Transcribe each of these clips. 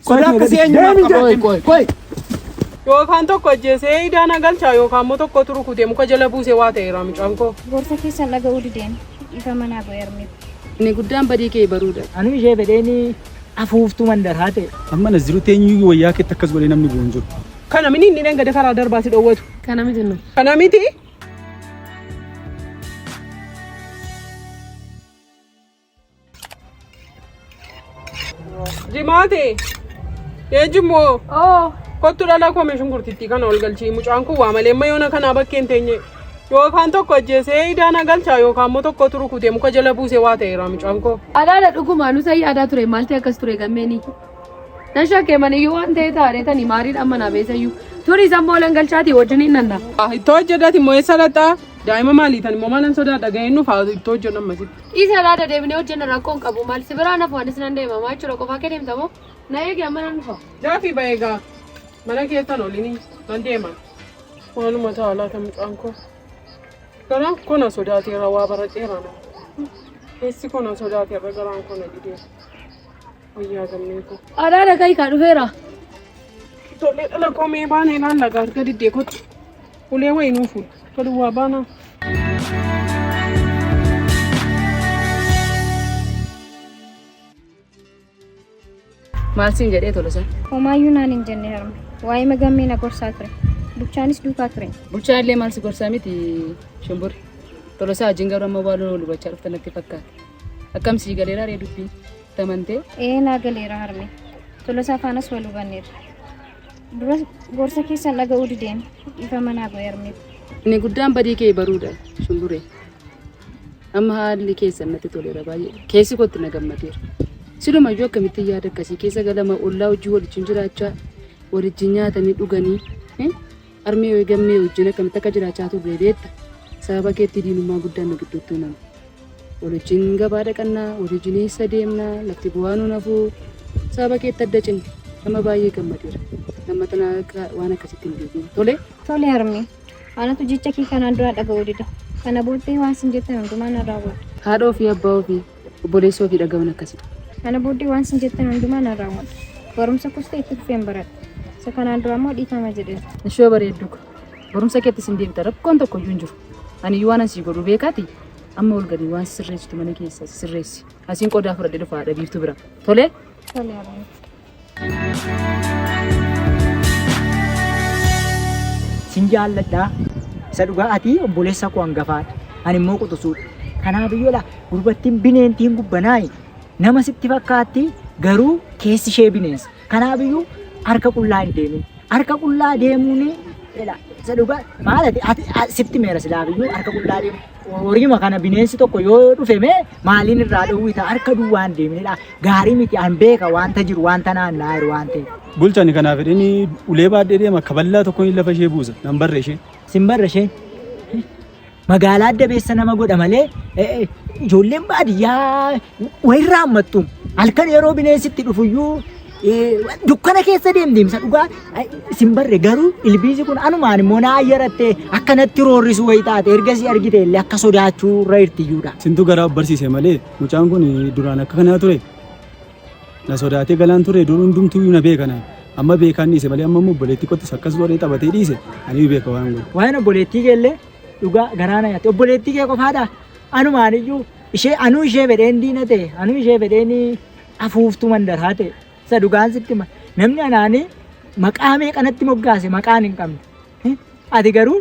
Sodaa akkasii eenyumaa qaba? Yookaan tokko ajjeesee idaana galchaa yookaan immoo tokko turu kutee muka jala buusee waa ta'eera mucaan koo. Gorsa keessan dhaga'uu dideen ifa manaa go'eermeef. Inni guddaan badii kee baruudha. Anu ishee fedheeni afuuftuu mandaraa ta'e. Amma na jiru teenyuu wayyaa keetti akkas godhee namni bu'uun jiru. Kana mini inni dhanga karaa darbaa si dhoowwatu. Kana miti nu. Kana miti. Jimaate. Eenyummoo. Kottu dhala koo meeshaan gurtittii kana ol galchii mucaan kun waa malee amma yoona kanaa bakkeen teenye. Yookaan tokko ajjeesee idaana galchaa yookaan immoo tokko turu kutee muka jala buusee waa ta'eera mucaan koo. Adaadha dhugumaa nu sayyi aadaa ture maal ta'e akkas ture gammeeni. Nan shakkee maniyyuu waan ta'e taareetanii maariidhaan manaa beesayyuu turii sammuu olan galchaatii wajjin hin nanna. Ittoo hojjedhaati immoo eessa laxxaa daa'ima maaliitan immoo maalan sodaadha ga'een nuuf haa ittoo hojjennu ammasitti. Isa laada deebinee hojjenna rakkoon qabu maal si biraa nafu anis nan deemamaa jechuudha qofaa kee deemta moo na eegi amma nan dhufa. Jaafii baheegaa mana keessan olini nan deema. Maaluma taa'alaata mucaan koo. Garaan kona sodaateera waa baradheera na. Keessi kona sodaateera garaan kona didee. Wayyaa gammee koo. Adaadha ka'ii kaa dhufeera. Tole dhala koomee baanee naan lagaa arga diddee kottu. Ulee wayii nuu fuudha. Tole waa baanaa. Maal siin jedhee Tolosaa? Homaayyuu naan hin jenne harma. Waa'ee magammee na gorsaa ture. Bulchaanis duukaa ture. Bulchaan illee maal si gorsaa miti shimburi. Tolosaa wajjin garuu amma waan lolu bachaa dhuftan natti fakkaata. Akkam sii galeeraa ree dubbii tamantee? Naa galeera harme. Tolosaa faanas wal hubanneerra. Dura gorsa keessan dhaga'uu dideen ifa manaa go'eermeef. Inni guddaan badii kee baruudha shimbure. Amma haalli keessan natti toleera baay'ee. Keessi kootti na gammadeera. Silumayyuu akkamitti yaada akkasii keessa galama ollaa hojii waliin jiraachaa waliin nyaatanii dhuganii armee yoo gammee wajjin akkamitti akka jiraachaa turre beekta. Sababa keetti diinummaa guddaan nu gidduutti uumame. Waliin gabaa dhaqannaa waliin eessa deemnaa lafti bu'aa nu nafuu sababa keetti adda cinne nama baay'ee gammadeera. Nama tana waan akkasitti hin beekne. Tole harme. Anatu jecha kee kanaan dura dhaga'uu dida. Kana booddee waan sin jettan hundumaa narraa godha. Haadha ofii abbaa ofii obboleessa ofii dhagahuun akkasii. Kana booddee waan sin jettan hundumaa narraa godha. Barumsa kuustee itti dhufeen baradha. Isa kanaan dura immoo dhiifama jedheera. Ishoo bareeddu ko. Barumsa keetti sin deebita rakkoon tokko iyyuu hin jiru. Ani iyyuu waan asii godhu beekaati. Amma ol gadi waan sirreessitu mana keessa sirreessi. Asiin qodaa fudhadhee dhufa haadha biiftuu bira. Tole? Tole harme. Sin jaalladhaa. Isa dhugaa ati obboleessa koo hangafaadha. Ani immoo quxisuudha. Kanaaf iyyuu gurbattiin bineentiin gubbanaayi. Nama sitti fakkaatti garuu keessi ishee bineensa. Kanaaf iyyuu harka qullaa hin deemin. Harka qullaa deemuun isa dhugaa maalati sitti meera silaaf iyyuu harka qullaa deemu. Horiima kana bineensi tokko yoo dhufe mee maaliin irraa dhowwita harka duwwaa hin deeminidha. Gaarii miti an beeka wanta jiru wanta naannaa jiru waan ta'eef. Bulchaan kanaaf jedhanii ulee baadhee deema kaballaa tokko hin lafa ishee buusa nan barre ishee. Sin barre ishee magaalaa adda beessa nama godha malee ijoolleen baadiyyaa wayirraa hammattu halkan yeroo bineensitti dhufuyyuu dukkana keessa deemsa dhugaa sin barre garuu ilbiisi kun anumaan immoo na ayyarattee akkanatti roorrisu wayi taate ergasii argite illee akka sodaachuu irra irtiyyuudha. Sintu garaa barsiise malee mucaan kun duraan akka kanaa ture. Na sodaatee galaan ture dur hundumtuu na beekana. Amma beekaan dhiise malee amma obboleettii kottis akkas godhee taphatee dhiise ani beeka waan godhu. Waan obboleettii keellee dhugaa garaa na nyaate obboleettii kee qofaadha. Anumaan iyyuu anuu ishee fedheen diina ta'e anuu ishee fedheen afuuftuu mandaraa ta'e isa dhugaan sitti namni anaanii maqaa meeqanatti moggaase maqaan hin qabne. Ati garuu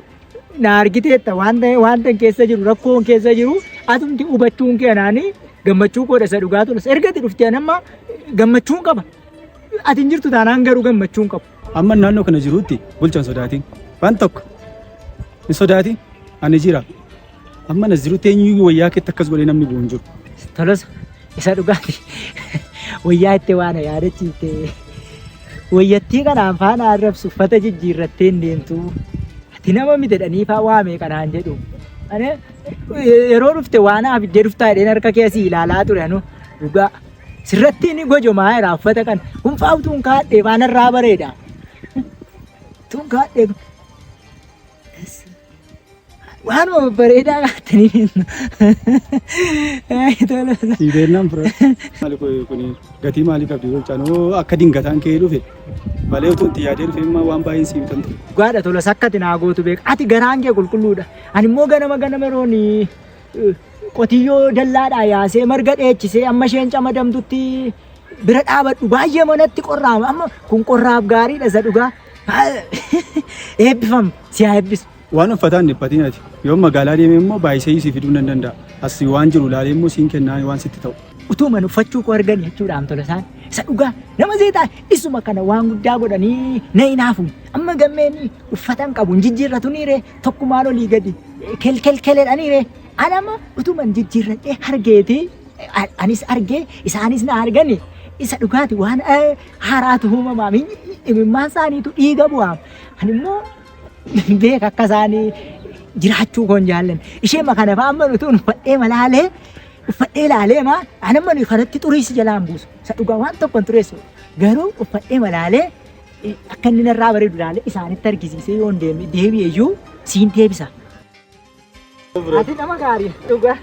na argiteetta wanta keessa jiru rakkoon keessa jiru atumti hubachuun kee anaanii gammachuu koodha isa dhugaa tolas ergati dhuftee nama gammachuun qaba. Ati hin jirtu taanaan garuu gammachuun qabu. Amma naannoo kana jiruutti bulchaan sodaatiin waan tokko hin sodaatiin ani jira. Amma na jiruutti eenyuu wayyaa keetti akkas godhee namni bu'u hin jiru. Tolas isa dhugaati wayyaa itti waan yaadachiifte wayyattii kanaan faana arrabsu uffata jijjiirrattee hin deemtu. Ati nama mitedhanii faa waamee kanaan jedhu. Yeroo dhufte waan abiddee dhuftaa jedheen harka keessi ilaalaa ture anu dhugaa. Sirratti ni gojomaa jira uffata kan hunfaa utuun kaadhee waan irraa bareeda. Utuun kaadhee Waanuma bareedaa qabatanii Siibeenaan fura. Maali kun gatii maalii qabdi golchaanoo akka dingataan ka'ee dhufe malee utuu itti yaadee dhufe immoo waan baay'een siibtan ture. Gaadha tola sakkati naa gootu beeka. Ati garaan kee qulqulluudha. Ani immoo ganama rooni qotiyyoo dallaadhaa yaasee marga dheechisee amma isheen camadamtutti bira dhaabadhu baay'ee manatti qorraama. Amma kun qorraaf gaariidha isa dhugaa. Eebbifam si haa eebbisu. Waan uffataan dhiphatiin ati yoo magaalaa deemee immoo baay'isee si fiduu nan danda'a. As waan jiru ilaalee immoo siin kennaa waan sitti ta'u. Utuu man uffachuu koo argan jechuudhaan tola isaan isa dhugaa nama seetaa isuma kana waan guddaa godhanii na hinaafu amma gammeen uffatan qabu jijjiirratu niire tokkumaan olii gadi kelkeledhaniire anama utuu man jijjiirradhee argeeti anis argee isaanis na argani isa dhugaati waan haaraatu uumamaa imimmaan isaaniitu dhiiga bu'aam ani immoo beeka akka isaanii jiraachuu koon jaallan ishee makana fa'amman utuun uffadhee malaalee uffadhee laalee maa anamma nuyi kanatti xuriisi jalaan buusu isa dhugaa waan tokko hin xureessu garuu uffadhee malaalee akka inni narraa bareedu laalee isaanitti argisiisee yoon deebi'eeyyuu siin deebisa. Ati nama gaarii dhugaa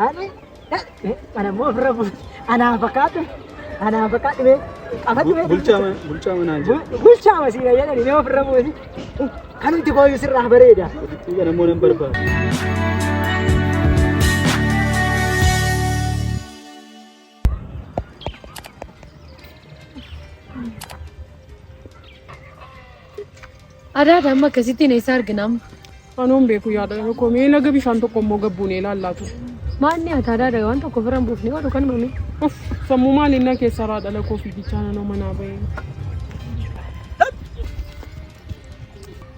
ani anammoo ofirra buusu anaan fakkaatu mee qabatu mee Bulchaama naan jedhu. bulchaama siina jedhani mee ofirra buusi kanumti kooyyuu sirraa bareeda. Ofitti namoo nan barbaada. Adaadha amma akkasittiin eessa arginam? Anuun beeku yaada koo mee laga bishaan tokko immoo gabbuunee ilaallatu. Maanni ati adaadha waan tokko firaan buufnee waadu kan mami? Sammuu maaliin na keessa raa dhala koo fiigichaa nanoo manaa bahee.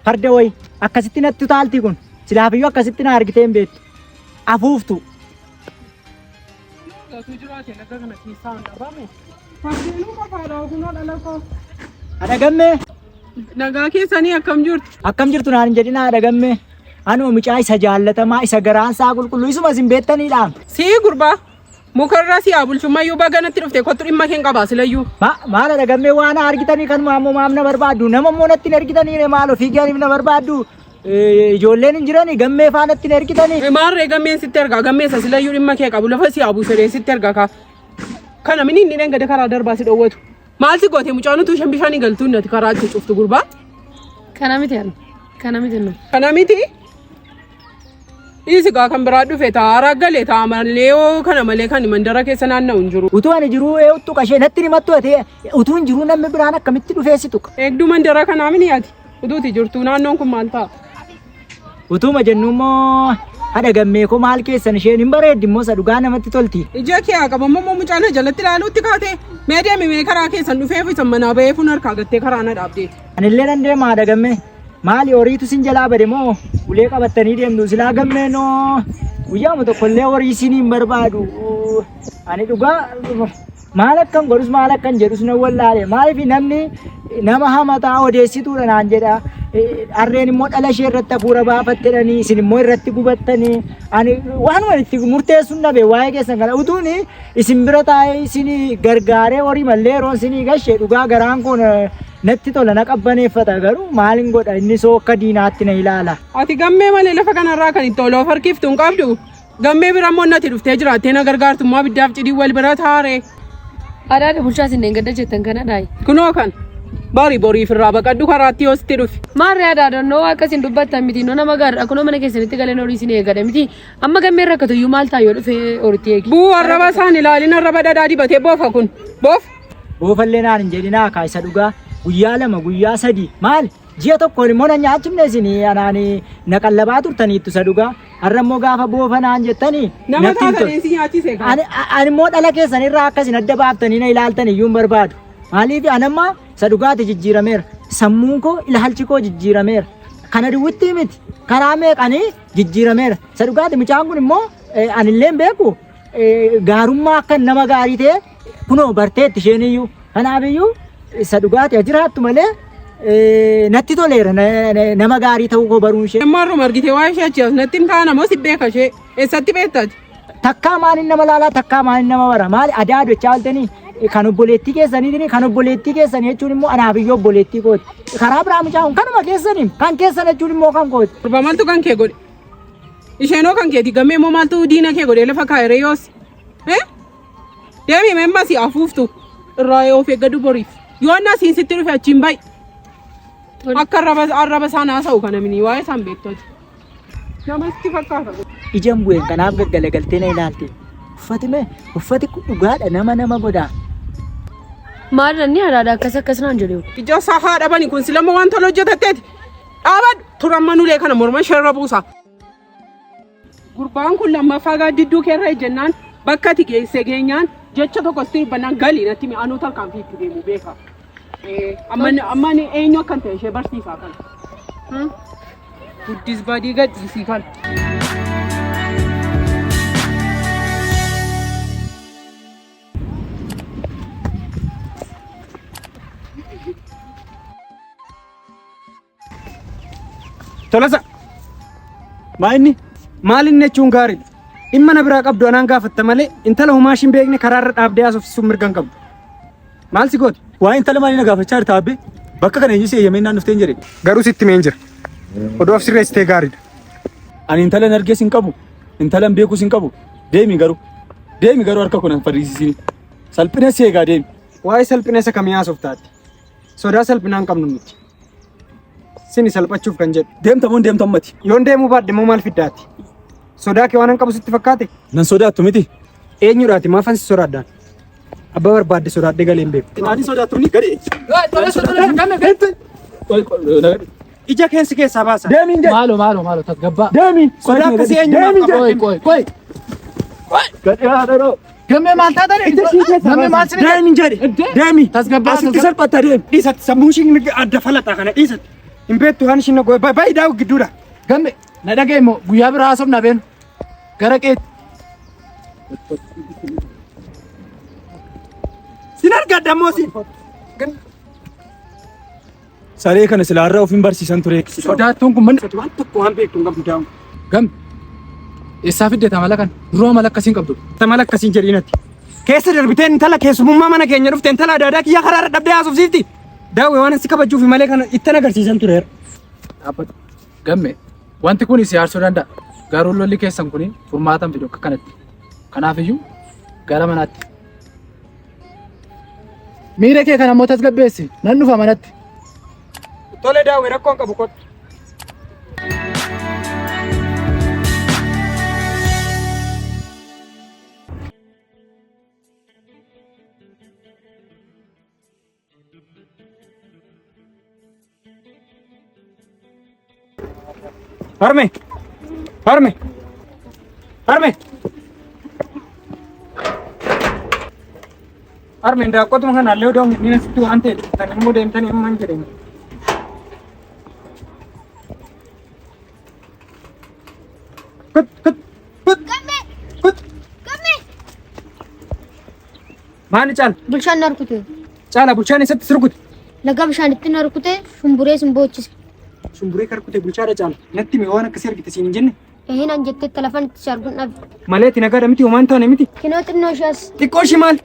Farda wayi akkasitti natti utaalti kun silaafiyyuu akkasitti na argitee hin beektu afuuftu. Gatuu jiraate laga kana keessaa hin dhabame. Fakkeenuu qofaadha kunoo dhala koo. Adagammee Nagaa keessanii akkam jirtu? akkam jirtu naan hin jedhina adagammee anuma mucaa isa jaallatamaa isa garaansaa qulqulluu isuma isin beektaniidhaan. Sii gurbaa mukarraa si haa bulchummayyuu baganatti dhufte kottu dhimma keen qabaa silayyuu. Maal adagammee waan argitanii kanuma ammoo maam na barbaaddu nama immoo natti hin ergitanii maal ofii gaaniif na barbaaddu ijoolleen hin jirani gammee faa natti hin ergitanii. Maarree gammeen sitti ergaa gammeessa silayyuu dhimma kee qabu lafa si haa buusadee sitti ergaa kaa. Kana mini inni dhengade karaa darbaa si dhoowwatu. Maal si goote mucaan utuu shan bishaan galtuu natti karaa itti cuftu gurbaa. Kana miti anu. Kana miti nu. Kana miti. Isi gaa kan biraa dhufe taa'aa galee ta'a malee kana malee kan mandara keessa naanna'u hin jiru. Utuu ani jiruu uttu qashee natti ni mattu ate utuu hin jiruu namni biraan akkamitti dhufeessitu. Eegduu mandara kanaa mini yaati. Utuuti jirtu naannoon kun maal ta'a? Utuma jennu immoo adagammee koo maal keessan isheen hin bareeddi immoo isa dhugaa namatti tolti. Ija kee haa qabamu immoo mucaan jalatti ilaaluutti kaate. Mee deemi mee karaa keessan dhufee fi manaa bahee fuun harkaa gattee karaa na dhaabdeeti. Anillee nan deema adagammee maali horiitu sin jalaa bade moo ulee qabattanii deemtu silaa gammee noo guyyaama tokkollee horii isin hin barbaadu. Ani dhugaa maal akkan godhus maal akkan jedhus nan wallaale maaliif namni nama hamataa odeessituudha naan jedha. Harreen immoo dhala ishee irratti hafuura baafattedhanii isin immoo irratti gubattanii ani waanuma itti murteessuun dhabe waa'ee keessan kana utuun isin bira taa'ee isin gargaaree horii mallee yeroo isin gashee dhugaa garaan kun natti tola na qabbaneeffata garuu maalin godha inni soo akka diinaatti na ilaala. Ati gammee malee lafa kanarraa kan itti oloof harkiftu hin qabdu. Gammee bira immoo natti dhuftee jiraattee na gargaartummaa biddaaf cidii wal bira taare. Adaadha bulchaa isin gadda jettan kana dhaayi. Kunoo kan. Borii firraa baqadhu karaatti yoo sitti dhufi. Maarree adaadannoo akkasiin dubbattan miti noo nama gaariidha kunoo mana keessanitti galeen horii isin eeggadha miti amma gammeen rakkatu iyyuu maal ta'a yoo dhufe horitti eegi. Buu arraba isaan ilaalin arraba dhadhaa dibatee boofa kun boof. Boofallee naan hin jedhinaa kaayisa dhugaa guyyaa lama guyyaa sadii maal ji'a tokkoon immoo na nyaachifne isin anaan na qallabaa turtaniittu isa dhugaa har'a immoo gaafa boofa naan jettanii. Nama taatanii si nyaachise kaa. Ani immoo dhala keessanirraa akkasin adda baaftanii na ilaaltan iyyuu hin barbaadu. Maaliif anamma isa dhugaati jijjiirameera sammuun koo ilaalchi koo jijjiirameera kana duwwitti miti karaa meeqanii jijjiirameera isa dhugaati mucaan kun immoo anillee hin beeku gaarummaa akka nama gaarii ta'e kunoo barteetti isheen iyyuu kanaaf iyyuu isa dhugaati jiraattu malee natti toleera nama gaarii ta'uu koo baruun ishee. Ammaarruma argite waa ishee achi as natti hin taana moo si beeka ishee eessatti beektati? Takkaa maaliin nama laalaa takkaa maaliin nama bara maali adaa dochaa oltanii kan obboleettii keessanii kan obboleettii keessanii jechuun immoo anaaf iyyuu obboleettii kooti karaa biraa mucaa kun kanuma keessanii kan keessan jechuun immoo kan kooti. Gurba maaltu kan kee godhe? Isheenoo kan keeti gammee immoo maaltu diina kee godhee lafa kaa'e yoos. Deemi memma si afuuftu irraa of eeggadu boriif. Yoo na siin sitti dhufe achiin ba'i. Akka arraba isaan haasa'u kana mini waa'ee isaan beektooti. Namatti fakkaata. Ijaan bu'een kanaaf gaggalagaltee na ilaalte. Uffati kun dhugaadha nama godhaa. Maal nanni haadha akkas naan jedhu. Ija isaa haadha bani kun silama waan tolo hojjetatteeti. Dhaabad turamma nulee kana morma sharra buusa. Gurbaan kun lammaffaa gaaddidduu keerra ejjennaan bakka ati geesse geenyaan jecha tokko sitti bannaan galii natti mi'aanuu tarkaanfii itti deemu beeka. Amman eenyu akkan ta'e ishee barsiisaa kana. Guddis badii gadhiisii kana. Tolasa. Maal inni jechuun gaariidha. Dhimma na biraa qabdu anaan gaafatta malee intala humaashin beekne karaarra dhaabdee haasofsiisuun mirga hin qabdu. Maal si gooti? Waa intala maalii na gaafachaa jirta abbe? Bakka kana eenyu si eeyyamee naan dhuftee hin jedhe. Garuu sitti mee hin jira. Odoo of sirreessitee gaariidha. Ani intala hin argees hin qabu. Intala hin beekuus hin qabu. Deemi garuu harka kun hin fadhiisisiin. Salphina si eegaa deemi. Waa'ee salphina isa kamii haasoftaati? Sodaa salphinaa hin qabnu nuti. Sini salphachuuf kan jedhu. Deemtamuun deemtammati. Yoon deemuu baadde moo maal fiddaati? Sodaa kee waan hin qabu sitti fakkaate? Nan sodaattu miti. Eenyudhaati maafan si sodaadhaan? Abbaa barbaadde sodaadhee galee hin beeku. Naani sodaattu ni gadi. Ija keessi keessaa baasa. Deemi hin jedhe. Maaloo tasgabbaa. Deemi. Sodaa akkasii eenyuudhaan qaba? Qoy. Gadi haadha. Gammee maal taatanii? Gammee maal sinii? Deemi hin jedhe. Deemi. Tasgabbaa. Asitti salphata deemi. Dhiisatti sammuu isheen adda falaxaa kana dhiisatti. Hin beektu waan isheen goe baay'ee daawwu gidduudha. Gammee na dhagee immoo guyyaa biraa haasofna beenu. Gara keetti. Sin argadda ammoo si. Saree kana silaarraa ofiin barsiisan ture. Sodaattuun kun manni. Waan tokko waan beektu hin qabdu daawwu. Gammee eessaa fiddeta mala kan duroo mala akkasiin qabdu. Mala akkasiin jedhiinatti. Keessa darbiteen intala keessummaa mana keenya dhufte intala adda addaa kiyya karaarra dhabdee haasofsiifti. Daawwee waan si kabajuuf malee kana ittan agarsiisan tureera. Gammee wanti kun si aarsuu danda'a. Garuu lolli keessan kun furmaatan fidu akka kanatti. Kanaafiyyuu gara manaatti. Miira kee kana immoo tasgabbeessi nan dhufa manatti. Tole daawwee rakkoon qabu kottu. Harme. Harme ndaaqqotuma kana illee odoo hin sitti waan ta'e tan immoo deemtanii amma hin jedhani. Maani caala? Bulchaan na rukute. Caala bulchaan eessatti si rukute? Laga bishaanitti na rukute shumburee simboochise. Shumburee kan rukute bulchaadha caala. Natti mee waan akkasii argite siin hin jenne? Ehinaan jettee telefon itti sharbuun dhabe. Maleeti nagaadha miti homaan taane miti. Kinoo xinnoo ishees. Xiqqoo ishii maal?